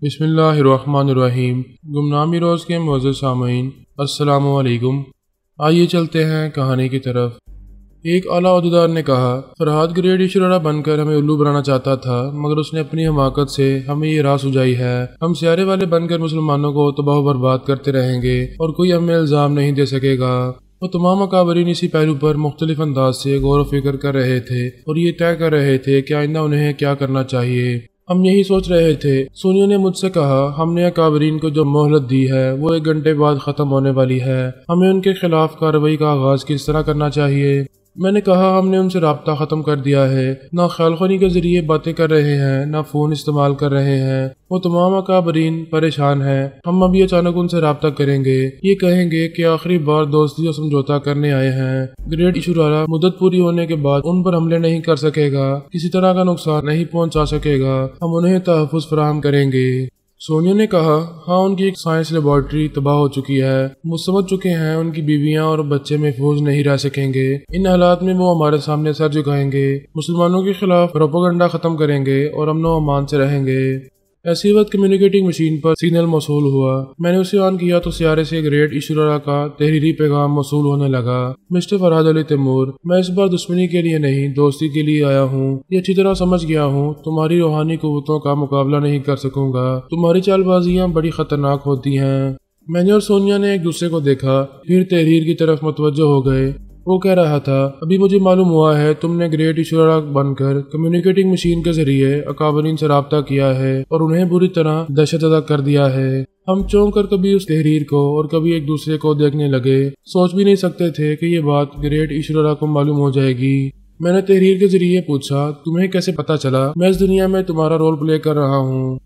بسم اللہ الرحمن الرحیم۔ گمنامی روز کے معزز سامعین، السلام علیکم۔ آئیے چلتے ہیں کہانی کی طرف۔ ایک اعلیٰ عہدیدار نے کہا، فرحات گریٹ ایشورا بن کر ہمیں الو بنانا چاہتا تھا، مگر اس نے اپنی حماقت سے ہمیں یہ راہ سجائی ہے۔ ہم سیارے والے بن کر مسلمانوں کو تباہ و برباد کرتے رہیں گے اور کوئی ہمیں الزام نہیں دے سکے گا۔ وہ تمام اکابرین اسی پہلو پر مختلف انداز سے غور و فکر کر رہے تھے اور یہ طے کر رہے تھے کہ آئندہ انہیں کیا کرنا چاہیے۔ ہم یہی سوچ رہے تھے، سونیا نے مجھ سے کہا، ہم نے اکابرین کو جو مہلت دی ہے وہ 1 گھنٹے بعد ختم ہونے والی ہے، ہمیں ان کے خلاف کارروائی کا آغاز کس طرح کرنا چاہیے؟ میں نے کہا، ہم نے ان سے رابطہ ختم کر دیا ہے، نہ خیال خونی کے ذریعے باتیں کر رہے ہیں، نہ فون استعمال کر رہے ہیں۔ وہ تمام اکابرین پریشان ہیں۔ ہم ابھی اچانک ان سے رابطہ کریں گے، یہ کہیں گے کہ آخری بار دوستی اور سمجھوتا کرنے آئے ہیں۔ گریٹ ایشورا مدت پوری ہونے کے بعد ان پر حملے نہیں کر سکے گا، کسی طرح کا نقصان نہیں پہنچا سکے گا، ہم انہیں تحفظ فراہم کریں گے۔ سونیا نے کہا، ہاں ان کی ایک سائنس لیبارٹری تباہ ہو چکی ہے، وہ سمجھ چکے ہیں ان کی بیویاں اور بچے محفوظ نہیں رہ سکیں گے۔ ان حالات میں وہ ہمارے سامنے سر جھکائیں گے، مسلمانوں کے خلاف پروپیگنڈا ختم کریں گے اور امن و امان سے رہیں گے۔ ایسی وقت کمیونیکیٹنگ مشین پر سگنل موصول ہوا۔ میں نے اسے آن کیا تو سیارے سے گریٹ ایشورا کا تحریری پیغام موصول ہونے لگا۔ مسٹر فرحات علی تیمور، میں اس بار دشمنی کے لیے نہیں، دوستی کے لیے آیا ہوں۔ یہ اچھی طرح سمجھ گیا ہوں، تمہاری روحانی قوتوں کا مقابلہ نہیں کر سکوں گا، تمہاری چال بازیاں بڑی خطرناک ہوتی ہیں۔ میں نے اور سونیا نے ایک دوسرے کو دیکھا، پھر تحریر کی طرف متوجہ ہو گئے۔ وہ کہہ رہا تھا، ابھی مجھے معلوم ہوا ہے تم نے گریٹ ایشورا بن کر کمیونیکیٹنگ مشین کے ذریعے اکابرین سے رابطہ کیا ہے اور انہیں بری طرح دہشت زدہ کر دیا ہے۔ ہم چونک کر کبھی اس تحریر کو اور کبھی ایک دوسرے کو دیکھنے لگے، سوچ بھی نہیں سکتے تھے کہ یہ بات گریٹ ایشورا کو معلوم ہو جائے گی۔ میں نے تحریر کے ذریعے پوچھا، تمہیں کیسے پتا چلا میں اس دنیا میں تمہارا رول پلے کر رہا ہوں؟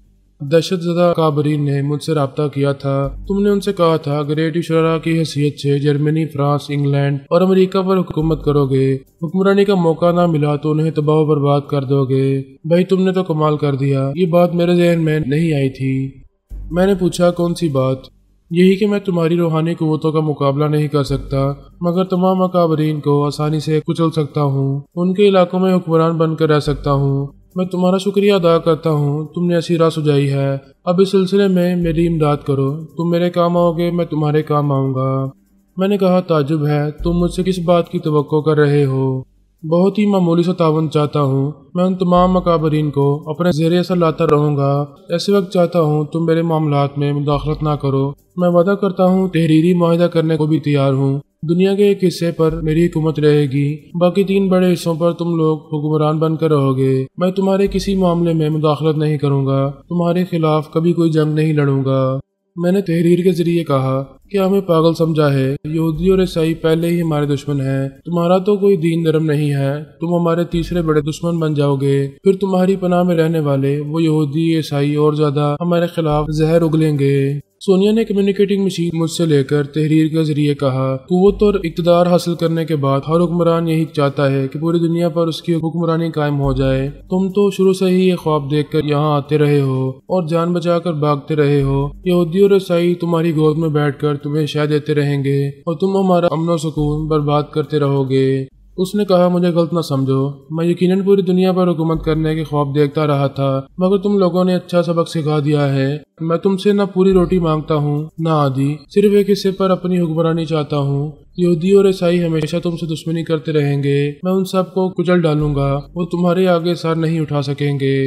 دہشت زدہ اکابرین نے مجھ سے رابطہ کیا تھا، تم نے ان سے کہا تھا گریٹ ایشورا کی حیثیت سے جرمنی، فرانس، انگلینڈ اور امریکہ پر حکومت کرو گے، حکمرانی کا موقع نہ ملا تو انہیں تباہ و برباد کر دو گے۔ بھائی تم نے تو کمال کر دیا، یہ بات میرے ذہن میں نہیں آئی تھی۔ میں نے پوچھا، کون سی بات؟ یہی کہ میں تمہاری روحانی قوتوں کا مقابلہ نہیں کر سکتا، مگر تمام اکابرین کو آسانی سے کچل سکتا ہوں، ان کے علاقوں میں حکمران بن کر رہ سکتا ہوں۔ میں تمہارا شکریہ ادا کرتا ہوں، تم نے ایسی راہ سجائی ہے، اب اس سلسلے میں میری امداد کرو، تم میرے کام آؤ گے، میں تمہارے کام آؤں گا۔ میں نے کہا، تعجب ہے، تم مجھ سے کس بات کی توقع کر رہے ہو؟ بہت ہی معمولی سا تعاون چاہتا ہوں، میں ان تمام اکابرین کو اپنے زیر اثر لاتا رہوں گا۔ ایسے وقت چاہتا ہوں تم میرے معاملات میں مداخلت نہ کرو، میں وعدہ کرتا ہوں تحریری معاہدہ کرنے کو بھی تیار ہوں۔ دنیا کے ایک حصے پر میری حکومت رہے گی، باقی 3 بڑے حصوں پر تم لوگ حکمران بن کر رہو گے۔ میں تمہارے کسی معاملے میں مداخلت نہیں کروں گا، تمہارے خلاف کبھی کوئی جنگ نہیں لڑوں گا۔ میں نے تحریر کے ذریعے کہا، کیا ہمیں پاگل سمجھا ہے؟ یہودی اور عیسائی پہلے ہی ہمارے دشمن ہیں، تمہارا تو کوئی دین دھرم نہیں ہے، تم ہمارے تیسرے بڑے دشمن بن جاؤ گے، پھر تمہاری پناہ میں رہنے والے وہ یہودی عیسائی اور زیادہ ہمارے خلاف زہر اگلیں گے۔ سونیا نے کمیونیکیٹنگ مشین مجھ سے لے کر تحریر کے ذریعے کہا، قوت اور اقتدار حاصل کرنے کے بعد ہر حکمران یہی چاہتا ہے کہ پوری دنیا پر اس کی حکمرانی قائم ہو جائے۔ تم تو شروع سے ہی یہ خواب دیکھ کر یہاں آتے رہے ہو اور جان بچا کر بھاگتے رہے ہو۔ یہودی اور عیسائی تمہاری گود میں بیٹھ کر تمہیں شہ دیتے رہیں گے اور تم ہمارا امن و سکون برباد کرتے رہو گے۔ اس نے کہا، مجھے غلط نہ سمجھو، میں یقیناً پوری دنیا پر حکومت کرنے کے خواب دیکھتا رہا تھا، مگر تم لوگوں نے اچھا سبق سکھا دیا ہے۔ میں تم سے نہ پوری روٹی مانگتا ہوں نہ آدھی، صرف ایک حصے پر اپنی حکمرانی چاہتا ہوں۔ یہودی اور عیسائی ہمیشہ تم سے دشمنی کرتے رہیں گے، میں ان سب کو کچل ڈالوں گا، وہ تمہارے آگے سر نہیں اٹھا سکیں گے۔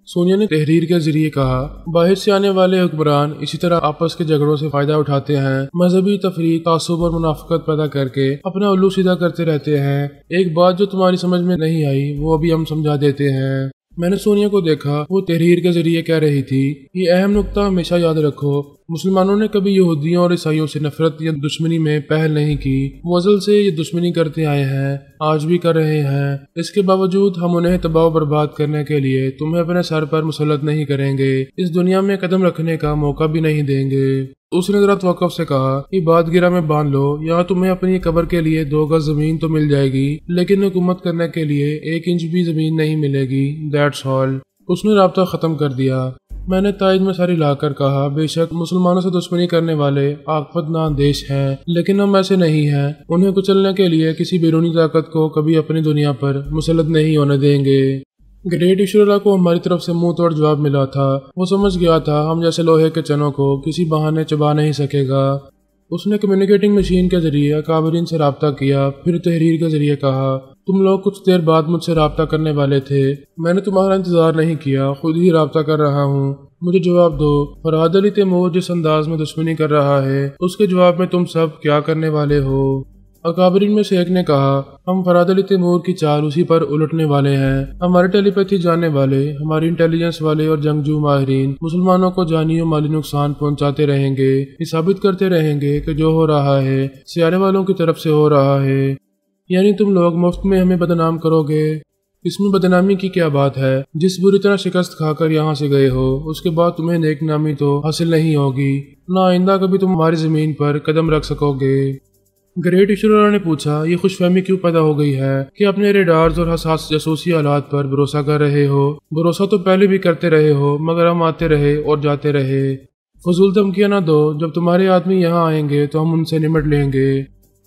سونیا نے تحریر کے ذریعے کہا، باہر سے آنے والے حکمران اسی طرح آپس کے جھگڑوں سے فائدہ اٹھاتے ہیں، مذہبی تفریق، تعصب اور منافقت پیدا کر کے اپنا الو سیدھا کرتے رہتے ہیں۔ ایک بات جو تمہاری سمجھ میں نہیں آئی وہ ابھی ہم سمجھا دیتے ہیں۔ میں نے سونیا کو دیکھا، وہ تحریر کے ذریعے کہہ رہی تھی، یہ اہم نقطہ ہمیشہ یاد رکھو، مسلمانوں نے کبھی یہودیوں اور عیسائیوں سے نفرت یا دشمنی میں پہل نہیں کی، وہ ازل سے یہ دشمنی کرتے آئے ہیں، آج بھی کر رہے ہیں۔ اس کے باوجود ہم انہیں تباہ و برباد کرنے کے لیے تمہیں اپنے سر پر مسلط نہیں کریں گے، اس دنیا میں قدم رکھنے کا موقع بھی نہیں دیں گے۔ اس نے ذرا توقف سے کہا، یہ بات گرہ میں باندھ لو، یہاں تمہیں اپنی قبر کے لیے 2 گز زمین تو مل جائے گی، لیکن حکومت کرنے کے لیے 1 انچ بھی زمین نہیں ملے گی، دیٹس آل۔ اس نے رابطہ ختم کر دیا۔ میں نے تائید میں ساری لا کر کہا، بے شک مسلمانوں سے دشمنی کرنے والے عاقبت نااندیش ہیں، لیکن ہم ایسے نہیں ہیں، انہیں کچلنے کے لیے کسی بیرونی طاقت کو کبھی اپنی دنیا پر مسلط نہیں ہونے دیں گے۔ گریٹ ایشورا کو ہماری طرف سے منہ توڑ جواب ملا تھا۔ وہ سمجھ گیا تھا ہم جیسے لوہے کے چنوں کو کسی بہانے چبا نہیں سکے گا۔ اس نے کمیونیکیٹنگ مشین کے ذریعے اکابرین سے رابطہ کیا، پھر تحریر کے ذریعے کہا، تم لوگ کچھ دیر بعد مجھ سے رابطہ کرنے والے تھے، میں نے تمہارا انتظار نہیں کیا، خود ہی رابطہ کر رہا ہوں، مجھے جواب دو۔ فرحاد علی تیمور جس انداز میں دشمنی کر رہا ہے اس کے جواب میں تم سب کیا کرنے والے ہو؟ اکابرین میں سے ایک نے کہا، ہم فرحاد علی تیمور کی چال اسی پر الٹنے والے ہیں، ہمارے ٹیلی پیتھی جاننے والے، ہماری انٹیلیجنس والے اور جنگجو ماہرین مسلمانوں کو جانی و مالی نقصان پہنچاتے رہیں گے، یہ ثابت کرتے رہیں گے کہ جو ہو رہا ہے سیارے والوں کی طرف سے ہو رہا ہے، یعنی تم لوگ مفت میں ہمیں بدنام کرو گے۔ اس میں بدنامی کی کیا بات ہے؟ جس بری طرح شکست کھا کر یہاں سے گئے ہو اس کے بعد تمہیں نیک نامی تو حاصل نہیں ہوگی، نہ آئندہ کبھی تم ہماری زمین پر قدم رکھ سکو گے۔ گریٹ ایشورا نے پوچھا، یہ خوش فہمی کیوں پیدا ہو گئی ہے کہ اپنے ریڈارز اور حساس جاسوسی آلات پر بھروسہ کر رہے ہو؟ بھروسہ تو پہلے بھی کرتے رہے ہو مگر ہم آتے رہے اور جاتے رہے۔ فضول دھمکیاں نہ دو، جب تمہارے آدمی یہاں آئیں گے تو ہم ان سے نمٹ لیں گے،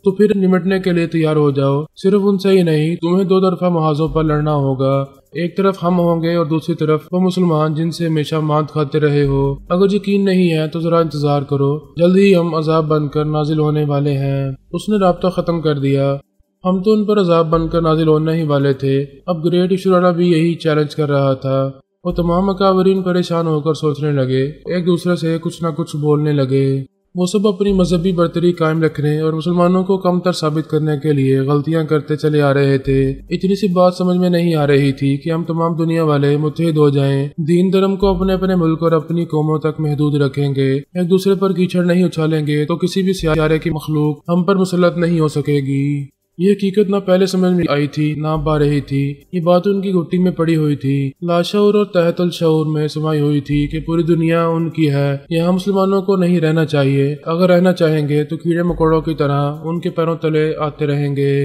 تو پھر نمٹنے کے لیے تیار ہو جاؤ۔ صرف ان سے ہی نہیں، تمہیں دو طرفہ محاذوں پر لڑنا ہوگا، ایک طرف ہم ہوں گے اور دوسری طرف وہ مسلمان جن سے ہمیشہ مانت کھاتے رہے ہو۔ اگر یقین نہیں ہے تو ذرا انتظار کرو، جلد ہی ہم عذاب بن کر نازل ہونے والے ہیں۔ اس نے رابطہ ختم کر دیا۔ ہم تو ان پر عذاب بن کر نازل ہونے ہی والے تھے۔ اب گریٹ ایشورا بھی یہی چیلنج کر رہا تھا۔ وہ تمام اکابرین پریشان ہو کر سوچنے لگے، ایک دوسرے سے کچھ نہ کچھ بولنے لگے۔ وہ سب اپنی مذہبی برتری قائم رکھنے اور مسلمانوں کو کم تر ثابت کرنے کے لیے غلطیاں کرتے چلے آ رہے تھے۔ اتنی سی بات سمجھ میں نہیں آ رہی تھی کہ ہم تمام دنیا والے متحد ہو جائیں، دین دھرم کو اپنے اپنے ملک اور اپنی قوموں تک محدود رکھیں گے، ایک دوسرے پر کیچڑ نہیں اچھالیں گے تو کسی بھی سیارے کی مخلوق ہم پر مسلط نہیں ہو سکے گی۔ یہ حقیقت نہ پہلے سمجھ میں آئی تھی نہ اب آ رہی تھی، یہ بات ان کی گھٹی میں پڑی ہوئی تھی، لاشعور اور تحت الشعور میں سمائی ہوئی تھی کہ پوری دنیا ان کی ہے، یہاں مسلمانوں کو نہیں رہنا چاہیے، اگر رہنا چاہیں گے تو کیڑے مکوڑوں کی طرح ان کے پیروں تلے آتے رہیں گے۔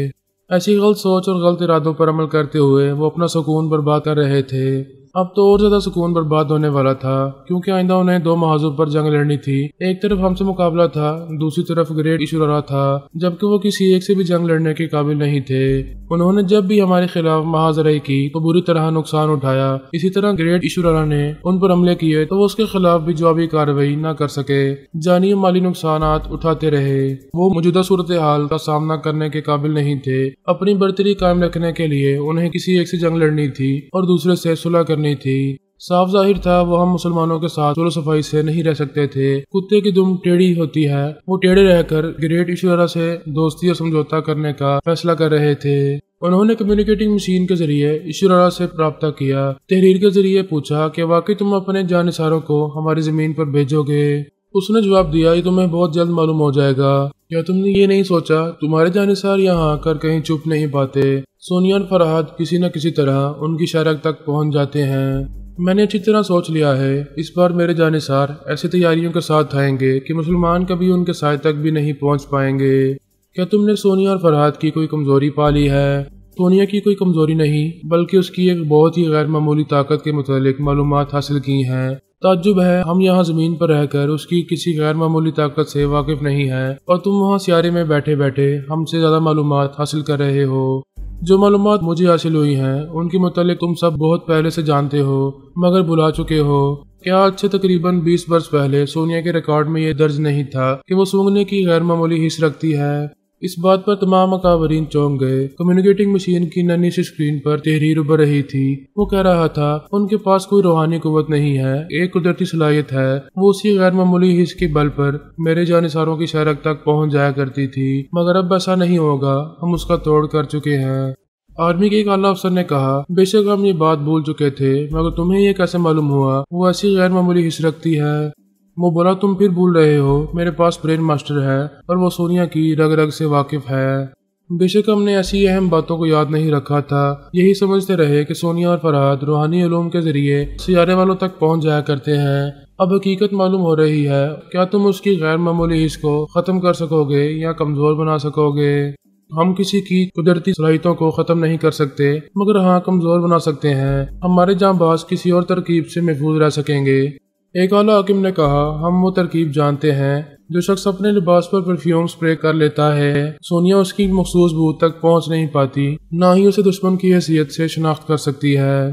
ایسی غلط سوچ اور غلط ارادوں پر عمل کرتے ہوئے وہ اپنا سکون برباد کر رہے تھے۔ اب تو اور زیادہ سکون برباد ہونے والا تھا، کیونکہ آئندہ انہیں دو محاذوں پر جنگ لڑنی تھی، ایک طرف ہم سے مقابلہ تھا، دوسری طرف گریٹ ایشورا تھا، جبکہ وہ کسی ایک سے بھی جنگ لڑنے کے قابل نہیں تھے۔ انہوں نے جب بھی ہمارے خلاف محاذرے کی تو بری طرح نقصان اٹھایا، اسی طرح گریٹ ایشورا نے ان پر حملے کیے تو وہ اس کے خلاف بھی جوابی کارروائی نہ کر سکے، جانی و مالی نقصانات اٹھاتے رہے۔ وہ موجودہ صورتحال کا سامنا کرنے کے قابل نہیں تھے، اپنی برتری قائم رکھنے کے لیے انہیں کسی ایک سے جنگ لڑنی تھی اور دوسرے سے صلح کرنی تھی۔ صاف ظاہر تھا وہ ہم مسلمانوں کے ساتھ صلح صفائی سے نہیں رہ سکتے تھے۔ کتے کی دم ٹیڑھی ہوتی ہے، وہ ٹیڑھے رہ کر گریٹ ایشورا سے دوستی اور سمجھوتا کرنے کا فیصلہ کر رہے تھے۔ انہوں نے کمیونیکیٹنگ مشین کے ذریعے ایشورا سے رابطہ کیا، تحریر کے ذریعے پوچھا کہ واقعی تم اپنے جانثاروں کو ہماری زمین پر بھیجو گے؟ اس نے جواب دیا، یہ تمہیں بہت جلد معلوم ہو جائے گا۔ کیا تم نے یہ نہیں سوچا تمہارے جانثار یہاں آ کر کہیں چھپ نہیں پاتے؟ سونیا اور فرحاد کسی نہ کسی طرح ان کی شہرک تک پہنچ جاتے ہیں۔ میں نے اچھی طرح سوچ لیا ہے، اس بار میرے جانثار ایسی تیاریوں کے ساتھ آئیں گے کہ مسلمان کبھی ان کے سائے تک بھی نہیں پہنچ پائیں گے۔ کیا تم نے سونیا اور فرحاد کی کوئی کمزوری پا لی ہے؟ سونیا کی کوئی کمزوری نہیں، بلکہ اس کی ایک بہت ہی غیر معمولی طاقت کے متعلق معلومات حاصل کی ہیں۔ تعجب ہے ہم یہاں زمین پر رہ کر اس کی کسی غیر معمولی طاقت سے واقف نہیں ہیں، اور تم وہاں سیارے میں بیٹھے بیٹھے ہم سے زیادہ معلومات حاصل کر رہے ہو۔ جو معلومات مجھے حاصل ہوئی ہیں ان کے متعلق تم سب بہت پہلے سے جانتے ہو مگر بھلا چکے ہو۔ کیا آج سے تقریباً 20 برس پہلے سونیا کے ریکارڈ میں یہ درج نہیں تھا کہ وہ سونگنے کی غیر معمولی حس رکھتی ہے؟ اس بات پر تمام اکابرین چونک گئے۔ کمیونیکیٹنگ مشین کی ننھی سی اسکرین پر تحریر ابھر رہی تھی۔ وہ کہہ رہا تھا ان کے پاس کوئی روحانی قوت نہیں ہے، ایک قدرتی صلاحیت ہے، وہ اسی غیر معمولی حس کے بل پر میرے جانثاروں کی شہرک تک پہنچ جایا کرتی تھی، مگر اب ایسا نہیں ہوگا، ہم اس کا توڑ کر چکے ہیں۔ آرمی کے ایک اعلیٰ افسر نے کہا، بے شک ہم یہ بات بھول چکے تھے، مگر تمہیں یہ کیسے معلوم ہوا وہ ایسی غیر معمولی حس رکھتی ہے؟ وہ بولا، تم پھر بھول رہے ہو، میرے پاس برین ماسٹر ہے اور وہ سونیا کی رگ رگ سے واقف ہے۔ بے شک ہم نے ایسی اہم باتوں کو یاد نہیں رکھا تھا، یہی سمجھتے رہے کہ سونیا اور فرحاد روحانی علوم کے ذریعے سیارے والوں تک پہنچ جایا کرتے ہیں۔ اب حقیقت معلوم ہو رہی ہے، کیا تم اس کی غیر معمولی حس کو ختم کر سکو گے یا کمزور بنا سکو گے؟ ہم کسی کی قدرتی صلاحیتوں کو ختم نہیں کر سکتے، مگر ہاں کمزور بنا سکتے ہیں۔ ہمارے جاں باز کسی اور ترکیب سے محفوظ رہ سکیں گے۔ ایک اعلیٰ حاکم نے کہا، ہم وہ ترکیب جانتے ہیں۔ جو شخص اپنے لباس پر پرفیوم سپرے کر لیتا ہے، سونیا اس کی مخصوص بو تک پہنچ نہیں پاتی، نہ ہی اسے دشمن کی حیثیت سے شناخت کر سکتی ہے۔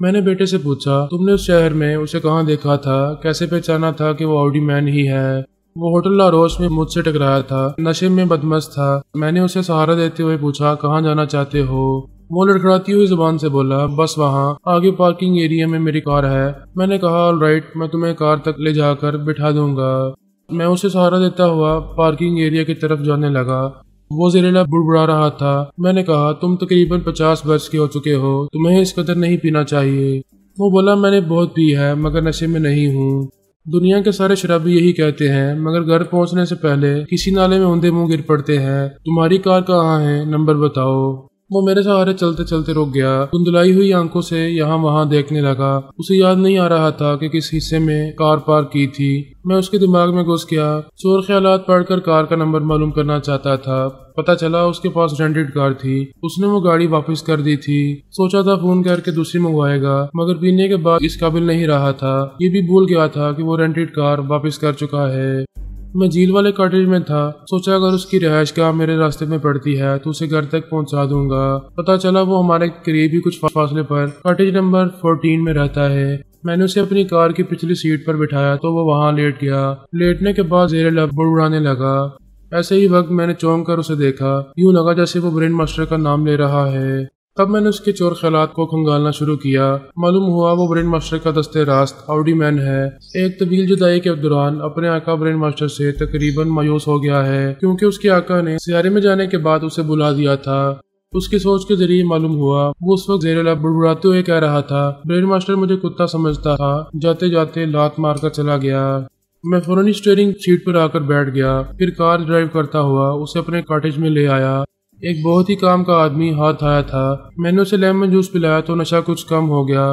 میں نے بیٹے سے پوچھا تم نے اس شہر میں اسے کہاں دیکھا تھا، کیسے پہچانا تھا کہ وہ آؤڈی مین ہی ہے؟ وہ ہوٹل لاروس میں مجھ سے ٹکرایا تھا، نشے میں بدمست تھا۔ میں نے اسے سہارا دیتے ہوئے پوچھا کہاں جانا چاہتے ہو؟ وہ لڑکھڑاتی ہوئی زبان سے بولا بس وہاں آگے پارکنگ ایریا میں میری کار ہے۔ میں نے کہا آل رائٹ، میں تمہیں کار تک لے جا کر بٹھا دوں گا۔ میں اسے سہارا دیتا ہوا پارکنگ ایریا کی طرف جانے لگا۔ وہ زیر لب بڑبڑا رہا تھا۔ میں نے کہا تم تقریباً 50 برس کے ہو چکے ہو، تمہیں اس قدر نہیں پینا چاہیے۔ وہ بولا میں نے بہت پی ہے مگر نشے میں نہیں ہوں۔ دنیا کے سارے شرابی یہی کہتے ہیں مگر گھر پہنچنے سے پہلے کسی نالے میں اندھے منہ گر پڑتے ہیں۔ تمہاری کار کہاں ہے، نمبر بتاؤ۔ وہ میرے سہارے چلتے چلتے رک گیا، دھندلائی ہوئی آنکھوں سے یہاں وہاں دیکھنے لگا۔ اسے یاد نہیں آ رہا تھا کہ کس حصے میں کار پارک کی تھی۔ میں اس کے دماغ میں گھس گیا، چور خیالات پڑھ کر کار کا نمبر معلوم کرنا چاہتا تھا۔ پتہ چلا اس کے پاس رینٹڈ کار تھی، اس نے وہ گاڑی واپس کر دی تھی۔ سوچا تھا فون کر کے دوسری منگوائے گا مگر پینے کے بعد اس قابل نہیں رہا تھا، یہ بھی بھول گیا تھا کہ وہ رینٹڈ کار واپس کر چکا ہے۔ میں جھیل والے کاٹیج میں تھا، سوچا اگر اس کی رہائش گاہ میرے راستے میں پڑتی ہے تو اسے گھر تک پہنچا دوں گا۔ پتہ چلا وہ ہمارے قریب ہی کچھ فاصلے پر کاٹیج نمبر 14 میں رہتا ہے۔ میں نے اسے اپنی کار کی پچھلی سیٹ پر بٹھایا تو وہ وہاں لیٹ گیا۔ لیٹنے کے بعد زیر لب بڑبڑانے لگا۔ ایسے ہی وقت میں نے چونک کر اسے دیکھا، یوں لگا جیسے وہ برین ماسٹر کا نام لے رہا ہے۔ تب میں نے اس کے چور خیالات کو کھنگالنا شروع کیا۔ معلوم ہوا وہ برین ماسٹر کا دستے راست آؤڈی مین ہے۔ ایک طویل جدائی کے دوران اپنے آقا برین ماسٹر سے تقریباً مایوس ہو گیا ہے کیونکہ اس کے آقا نے سیارے میں جانے کے بعد اسے بلا دیا تھا۔ اس کی سوچ کے ذریعے معلوم ہوا وہ اس وقت زیر لب بڑبڑاتے ہوئے کہہ رہا تھا برین ماسٹر مجھے کتا سمجھتا تھا، جاتے جاتے لات مار کر چلا گیا۔ میں فوراً اسٹیئرنگ سیٹ پر آ کر بیٹھ گیا، پھر کار ڈرائیو کرتا ہوا اسے اپنے کاٹیج میں لے آیا۔ ایک بہت ہی کام کا آدمی ہاتھ آیا تھا۔ میں نے اسے لیمن جوس پلایا تو نشہ کچھ کم ہو گیا۔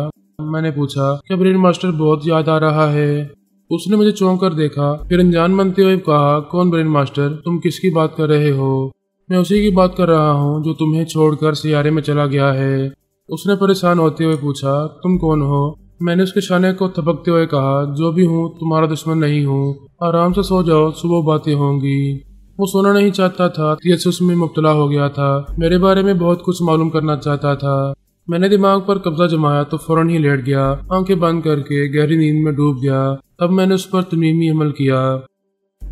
میں نے پوچھا کیا برین ماسٹر بہت یاد آ رہا ہے؟ اس نے مجھے چونک کر دیکھا، پھر انجان بنتے ہوئے کہا کون برین ماسٹر، تم کس کی بات کر رہے ہو؟ میں اسی کی بات کر رہا ہوں جو تمہیں چھوڑ کر سیارے میں چلا گیا ہے۔ اس نے پریشان ہوتے ہوئے پوچھا تم کون ہو؟ میں نے اس کے شانے کو تھپکتے ہوئے کہا جو بھی ہوں تمہارا دشمن نہیں ہوں، آرام سے سو جاؤ، صبح باتیں ہوں گی۔ وہ سونا نہیں چاہتا تھا، تجسس میں مبتلا ہو گیا تھا، میرے بارے میں بہت کچھ معلوم کرنا چاہتا تھا۔ میں نے دماغ پر قبضہ جمایا تو فوراً ہی لیٹ گیا، آنکھیں بند کر کے گہری نیند میں ڈوب گیا۔ تب میں نے اس پر تنویمی عمل کیا۔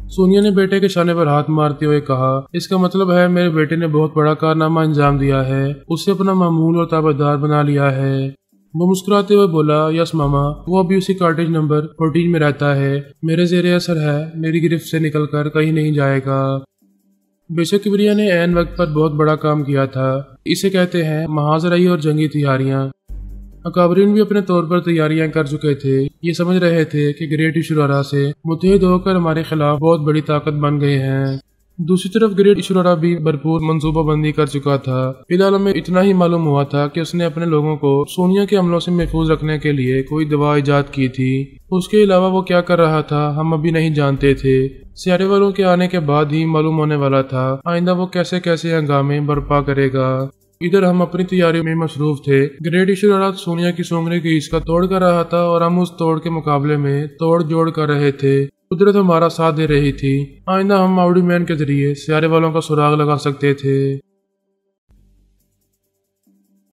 سونیا نے بیٹے کے شانے پر ہاتھ مارتے ہوئے کہا اس کا مطلب ہے میرے بیٹے نے بہت بڑا کارنامہ انجام دیا ہے، اسے اپنا معمول اور تابعدار بنا لیا ہے۔ وہ مسکراتے ہوئے بولا یس ماما، وہ ابھی اسی کاٹیج نمبر 14 میں رہتا ہے، میرے زیر اثر ہے، میری گرفت سے نکل کر کہیں نہیں جائے گا۔ بے شک کبریا نے عین وقت پر بہت بڑا کام کیا تھا، اسے کہتے ہیں محاذرئی اور جنگی تیاریاں۔ اکابرین بھی اپنے طور پر تیاریاں کر چکے تھے، یہ سمجھ رہے تھے کہ گریٹ ایشورارا سے متحد ہو کر ہمارے خلاف بہت بڑی طاقت بن گئے ہیں۔ دوسری طرف گریٹ ایشورارا بھی بھرپور منصوبہ بندی کر چکا تھا۔ فی الحال ہمیں اتنا ہی معلوم ہوا تھا کہ اس نے اپنے لوگوں کو سونیا کے حملوں سے محفوظ رکھنے کے لیے کوئی دوا ایجاد کی تھی۔ اس کے علاوہ وہ کیا کر رہا تھا ہم ابھی نہیں جانتے تھے، سیارے والوں کے آنے کے بعد ہی معلوم ہونے والا تھا آئندہ وہ کیسے کیسے ہنگامے برپا کرے گا۔ ادھر ہم اپنی تیاریوں میں مصروف تھے، گریٹ ایشورارا سونیا کی سونگنے کی اس کا توڑ کر رہا تھا اور ہم اس توڑ کے مقابلے میں توڑ جوڑ کر رہے تھے۔ قدرت ہمارا ساتھ دے رہی تھی، آئندہ ہم آؤڈی مین کے ذریعے سیارے والوں کا سراغ لگا سکتے تھے۔